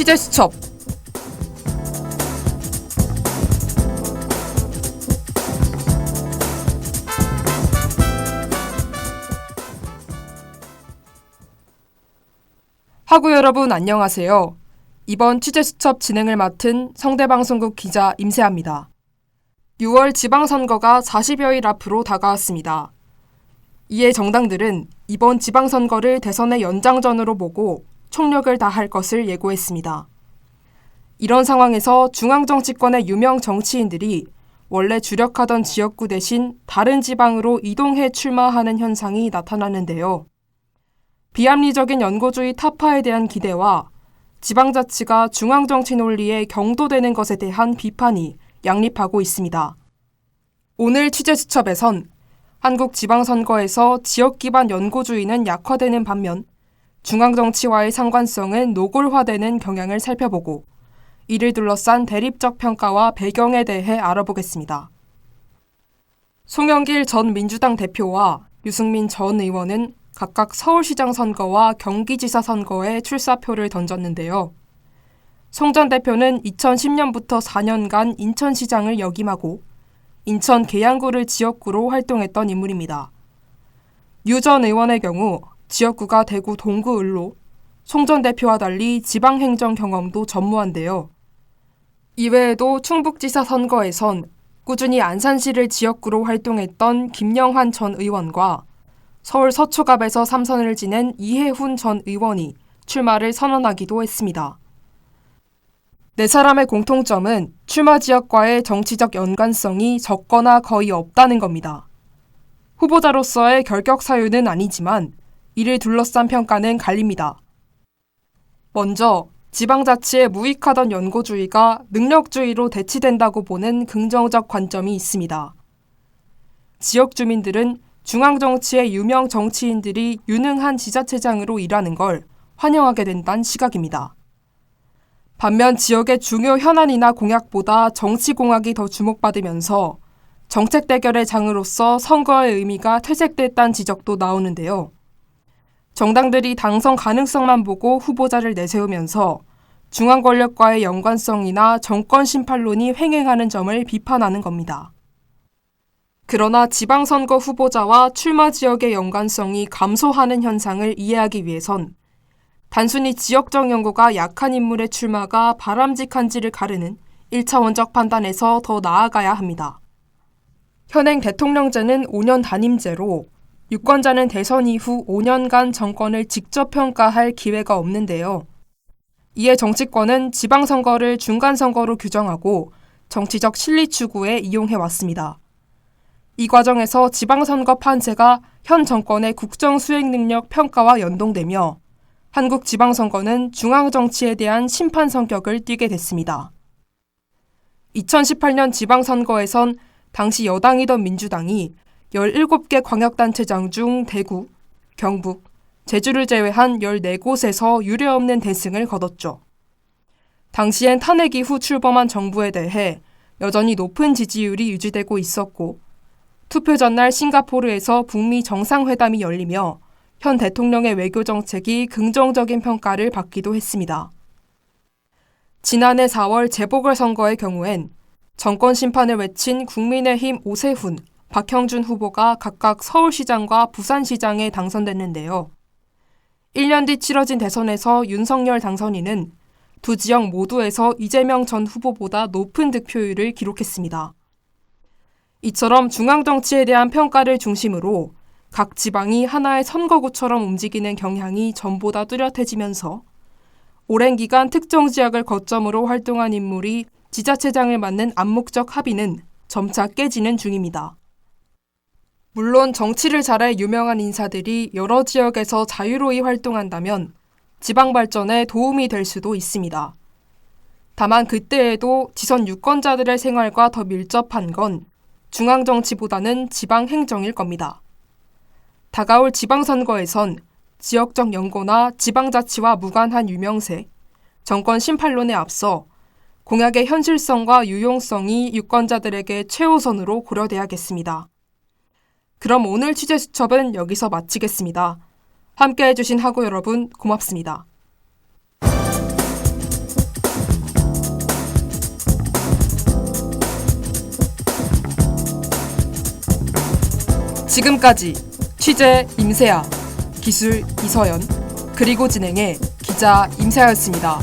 취재 수첩. 하구 여러분 안녕하세요. 이번 취재 수첩 진행을 맡은 성대방송국 기자 임세아입니다. 6월 지방선거가 40여일 앞으로 다가왔습니다. 이에 정당들은 이번 지방선거를 대선의 연장전으로 보고 총력을 다할 것을 예고했습니다. 이런 상황에서 중앙정치권의 유명 정치인들이 원래 주력하던 지역구 대신 다른 지방으로 이동해 출마하는 현상이 나타나는데요. 비합리적인 연고주의 타파에 대한 기대와 지방자치가 중앙정치 논리에 경도되는 것에 대한 비판이 양립하고 있습니다. 오늘 취재수첩에선 한국 지방선거에서 지역 기반 연고주의는 약화되는 반면 중앙정치와의 상관성은 노골화되는 경향을 살펴보고 이를 둘러싼 대립적 평가와 배경에 대해 알아보겠습니다. 송영길 전 민주당 대표와 유승민 전 의원은 각각 서울시장 선거와 경기지사 선거에 출사표를 던졌는데요. 송 전 대표는 2010년부터 4년간 인천시장을 역임하고 인천 계양구를 지역구로 활동했던 인물입니다. 유 전 의원의 경우 지역구가 대구 동구 을로, 송 전 대표와 달리 지방행정 경험도 전무한데요. 이외에도 충북지사 선거에선 꾸준히 안산시를 지역구로 활동했던 김영환 전 의원과 서울 서초갑에서 3선을 지낸 이해훈 전 의원이 출마를 선언하기도 했습니다. 네 사람의 공통점은 출마 지역과의 정치적 연관성이 적거나 거의 없다는 겁니다. 후보자로서의 결격 사유는 아니지만 이를 둘러싼 평가는 갈립니다. 먼저 지방자치에 무익하던 연고주의가 능력주의로 대치된다고 보는 긍정적 관점이 있습니다. 지역 주민들은 중앙정치의 유명 정치인들이 유능한 지자체장으로 일하는 걸 환영하게 된다는 시각입니다. 반면 지역의 중요 현안이나 공약보다 정치공학이 더 주목받으면서 정책 대결의 장으로서 선거의 의미가 퇴색됐다는 지적도 나오는데요. 정당들이 당선 가능성만 보고 후보자를 내세우면서 중앙 권력과의 연관성이나 정권 심판론이 횡행하는 점을 비판하는 겁니다. 그러나 지방선거 후보자와 출마 지역의 연관성이 감소하는 현상을 이해하기 위해선 단순히 지역적 연고가 약한 인물의 출마가 바람직한지를 가르는 1차원적 판단에서 더 나아가야 합니다. 현행 대통령제는 5년 단임제로 유권자는 대선 이후 5년간 정권을 직접 평가할 기회가 없는데요. 이에 정치권은 지방선거를 중간선거로 규정하고 정치적 실리 추구에 이용해왔습니다. 이 과정에서 지방선거 판세가 현 정권의 국정수행 능력 평가와 연동되며 한국 지방선거는 중앙정치에 대한 심판 성격을 띠게 됐습니다. 2018년 지방선거에선 당시 여당이던 민주당이 17개 광역단체장 중 대구, 경북, 제주를 제외한 14곳에서 유례없는 대승을 거뒀죠. 당시엔 탄핵 이후 출범한 정부에 대해 여전히 높은 지지율이 유지되고 있었고 투표 전날 싱가포르에서 북미 정상회담이 열리며 현 대통령의 외교 정책이 긍정적인 평가를 받기도 했습니다. 지난해 4월 재보궐선거의 경우엔 정권 심판을 외친 국민의힘 오세훈, 박형준 후보가 각각 서울시장과 부산시장에 당선됐는데요. 1년 뒤 치러진 대선에서 윤석열 당선인은 두 지역 모두에서 이재명 전 후보보다 높은 득표율을 기록했습니다. 이처럼 중앙정치에 대한 평가를 중심으로 각 지방이 하나의 선거구처럼 움직이는 경향이 전보다 뚜렷해지면서 오랜 기간 특정 지역을 거점으로 활동한 인물이 지자체장을 맡는 암묵적 합의는 점차 깨지는 중입니다. 물론 정치를 잘해 유명한 인사들이 여러 지역에서 자유로이 활동한다면 지방 발전에 도움이 될 수도 있습니다. 다만 그때에도 지선 유권자들의 생활과 더 밀접한 건 중앙정치보다는 지방행정일 겁니다. 다가올 지방선거에선 지역적 연고나 지방자치와 무관한 유명세, 정권 심판론에 앞서 공약의 현실성과 유용성이 유권자들에게 최우선으로 고려돼야겠습니다. 그럼 오늘 취재수첩은 여기서 마치겠습니다. 함께해 주신 하구 여러분 고맙습니다. 지금까지 취재 임세아, 기술 이서연, 그리고 진행의 기자 임세아였습니다.